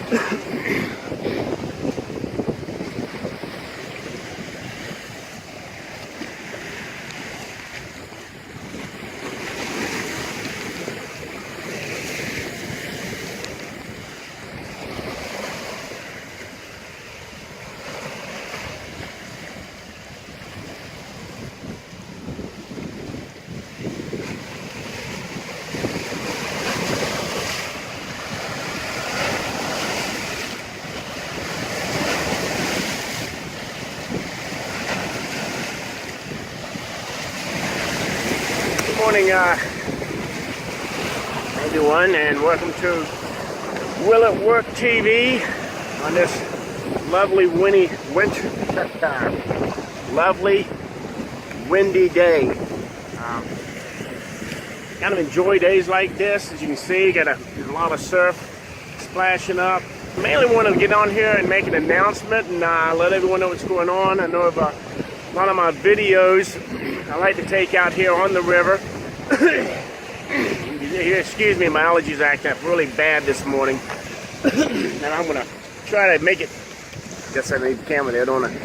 Good morning, everyone, and welcome to Will It Work TV on this lovely windy day. Kind of enjoy days like this. As you can see, got a lot of surf splashing up. Mainly want to get on here and make an announcement and let everyone know what's going on. I know of a lot of my videos I like to take out here on the river. Excuse me, my allergies acting up really bad this morning. And I'm going to try to make it. Guess I need the camera there. I don't want to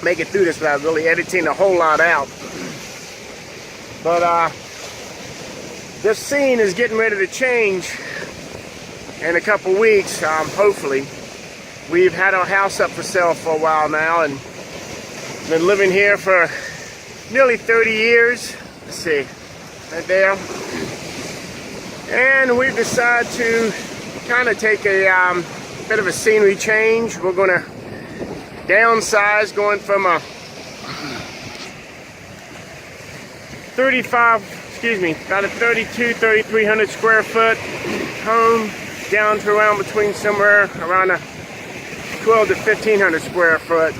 make it through this without really editing a whole lot out. But this scene is getting ready to change in a couple weeks, hopefully. We've had our house up for sale for a while now and been living here for nearly 30 years. Let's see, right there. And we've decided to kind of take a bit of a scenery change. We're going to downsize, going from a 3,300 square foot home down to around between somewhere around a 12 to 1,500 square foot.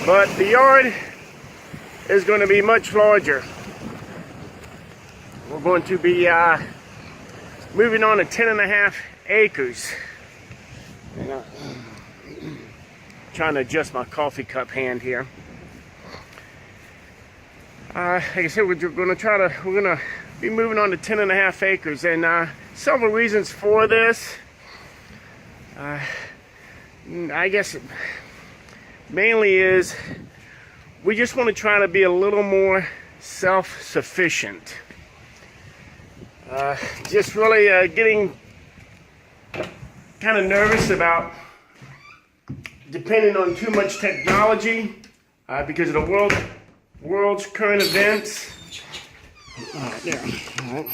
But the yard is going to be much larger. We're going to be moving on to 10.5 acres. And, trying to adjust my coffee cup hand here. Like I said, we're going to be moving on to 10.5 acres, and several reasons for this. I guess mainly is we just want to try to be a little more self-sufficient. Just really getting kind of nervous about depending on too much technology because of the world's current events. There. All right.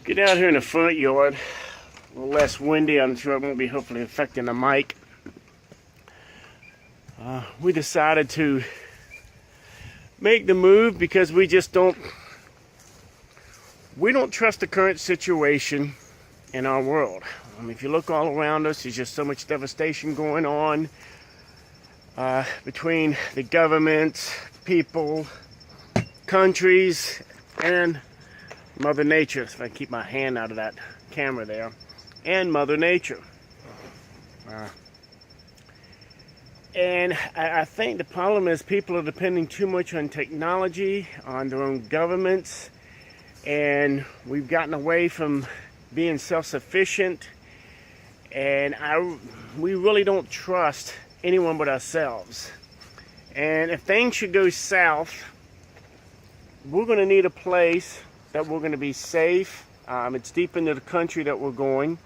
Get out here in the front yard. A little less windy. I'm sure it won't be hopefully affecting the mic. We decided to make the move because we just don't trust the current situation in our world. I mean, if you look all around us, there's just so much devastation going on between the governments, people, countries, and Mother Nature. If I keep my hand out of that camera there, and Mother Nature. And I think the problem is people are depending too much on technology, on their own governments, and we've gotten away from being self-sufficient, and we really don't trust anyone but ourselves. And if things should go south, we're going to need a place that we're going to be safe. It's deep into the country that we're going.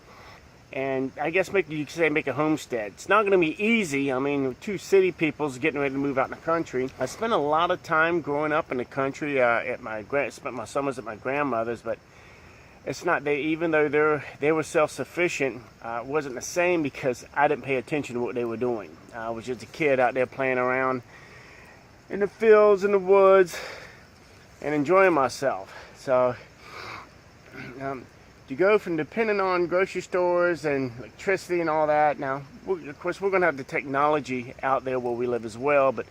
And I guess you could say make a homestead. It's not going to be easy. I mean, two city people's getting ready to move out in the country. I spent a lot of time growing up in the country. Spent my summers at my grandmother's, but it's not. Even though they were self-sufficient, it wasn't the same because I didn't pay attention to what they were doing. I was just a kid out there playing around in the fields, in the woods, and enjoying myself. So. To go from depending on grocery stores and electricity and all that. Now, of course, we're going to have the technology out there where we live as well, but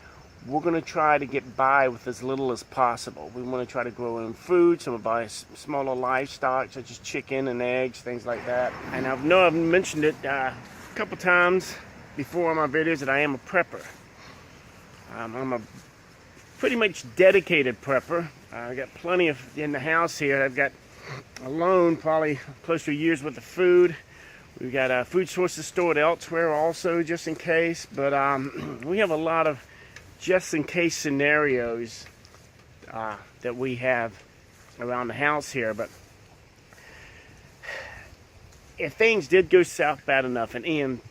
we're going to try to get by with as little as possible. We want to try to grow our own food, so we'll buy smaller livestock, such as chicken and eggs, things like that. And I know I've mentioned it a couple times before in my videos that I am a prepper. I'm a pretty much dedicated prepper. I got plenty in the house here. I've got alone probably close to a year's worth of food. We've got food sources stored elsewhere also, just in case. But we have a lot of just in case scenarios that we have around the house here. But if things did go south bad enough, an EMP,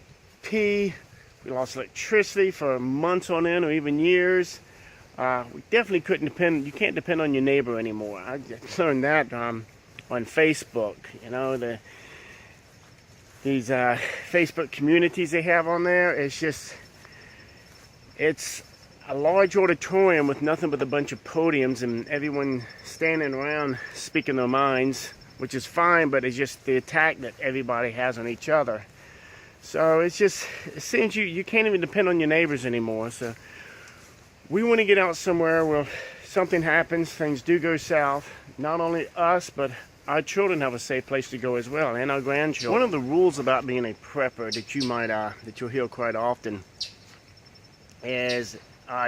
we lost electricity for months on end or even years, we definitely couldn't depend. You can't depend on your neighbor anymore. I just learned that on Facebook. You know, these Facebook communities they have on there. It's a large auditorium with nothing but a bunch of podiums and everyone standing around speaking their minds, which is fine, but it's just the attack that everybody has on each other. So it seems you can't even depend on your neighbors anymore. So we want to get out somewhere where something happens, things do go south. Not only us, but our children have a safe place to go as well, and our grandchildren. One of the rules about being a prepper that you'll hear quite often is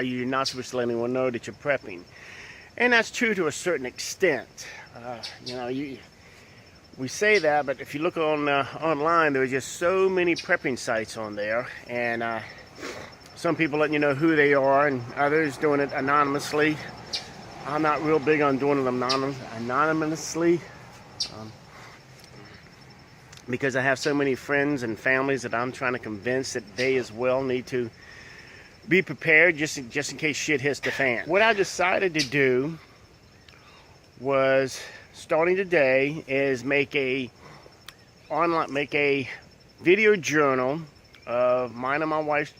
you're not supposed to let anyone know that you're prepping, and that's true to a certain extent. You know, we say that, but if you look on online, there are just so many prepping sites on there, and some people letting you know who they are, and others doing it anonymously. I'm not real big on doing it anonymously. Because I have so many friends and families that I'm trying to convince that they as well need to be prepared just in case shit hits the fan. What I decided to do was, starting today, is make a video journal of mine and my wife's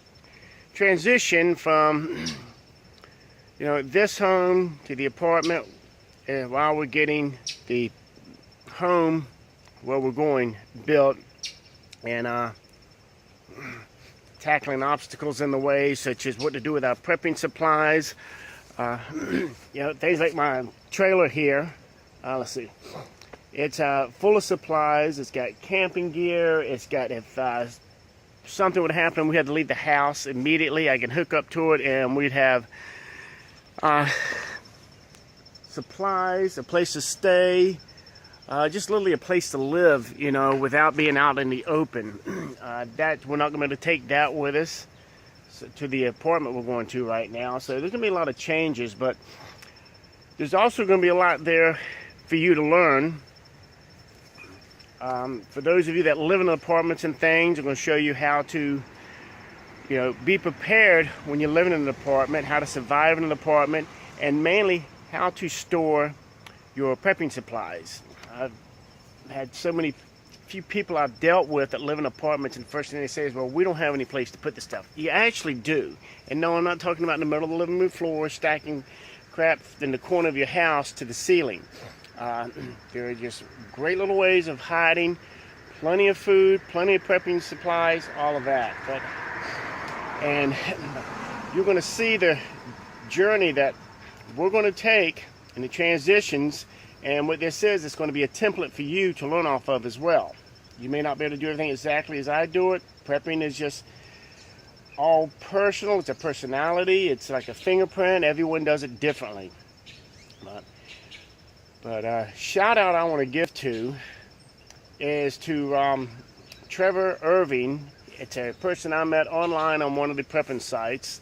transition from this home to the apartment, while we're getting the home where we're going built, and tackling obstacles in the way, such as what to do with our prepping supplies. Things like my trailer here. Let's see, it's full of supplies. It's got camping gear. It's got, if something would happen, we had to leave the house immediately, I can hook up to it and we'd have supplies, a place to stay, just literally a place to live, without being out in the open. That we're not going to take that with us to the apartment we're going to right now. So there's going to be a lot of changes, but there's also going to be a lot there for you to learn. For those of you that live in apartments and things, I'm going to show you how to, be prepared when you're living in an apartment, how to survive in an apartment, and mainly how to store your prepping supplies. I've had few people I've dealt with that live in apartments, and the first thing they say is, well, we don't have any place to put the stuff. You actually do. And no, I'm not talking about in the middle of the living room floor, stacking crap in the corner of your house to the ceiling. There are just great little ways of hiding, plenty of food, plenty of prepping supplies, all of that. And you're going to see the journey that we're going to take in the transitions, and what this is, it's going to be a template for you to learn off of as well. You may not be able to do everything exactly as I do it. Prepping is just all personal. It's a personality. It's like a fingerprint. Everyone does it differently. But shout out I want to give to is to Trevor Irving. It's a person I met online on one of the prepping sites,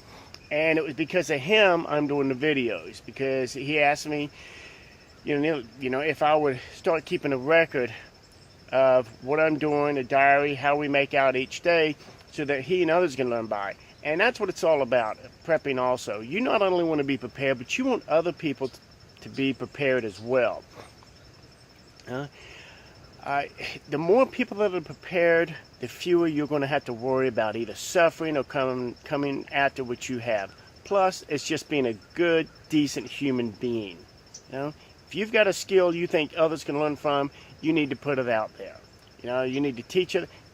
and it was because of him I'm doing the videos, because he asked me, if I would start keeping a record of what I'm doing, a diary, how we make out each day, so that he and others can learn by. And that's what it's all about, prepping also. You not only want to be prepared, but you want other people to be prepared as well. The more people that are prepared, the fewer you're going to have to worry about either suffering or coming after what you have. Plus, it's just being a good, decent human being. If you've got a skill you think others can learn from, you need to put it out there. You need to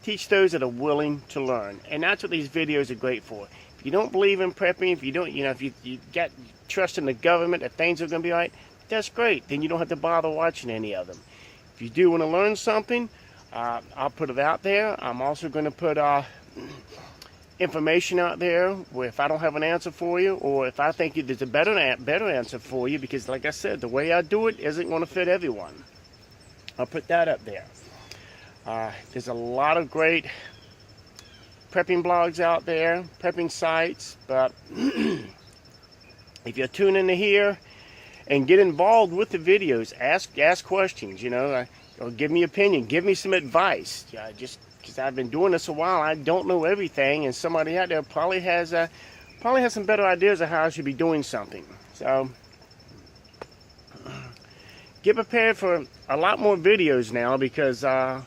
teach those that are willing to learn. And that's what these videos are great for. If you don't believe in prepping, if you don't, if you got trust in the government that things are going to be all right, that's great. Then you don't have to bother watching any of them. If you do want to learn something, I'll put it out there. I'm also going to put information out there where if I don't have an answer for you, or if I think there's a better answer for you, because like I said, the way I do it isn't going to fit everyone. I'll put that up there. There's a lot of great prepping blogs out there, prepping sites, but if you tune into here and get involved with the videos, ask questions, you know, or give me opinion, give me some advice. Just because I've been doing this a while, I don't know everything, and somebody out there probably has some better ideas of how I should be doing something. So get prepared for a lot more videos now, because I'm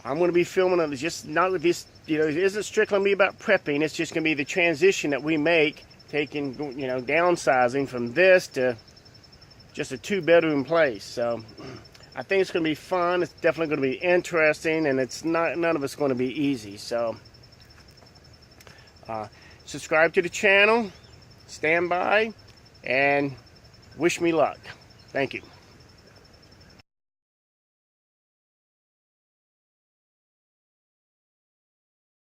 going to be filming it. Just not with this, you know, it isn't strictly going to be about prepping. It's just going to be the transition that we make, taking, you know, downsizing from this to just a 2-bedroom place. So I think it's going to be fun. It's definitely going to be interesting, and it's not, none of it's going to be easy. So subscribe to the channel, stand by, and wish me luck. Thank you.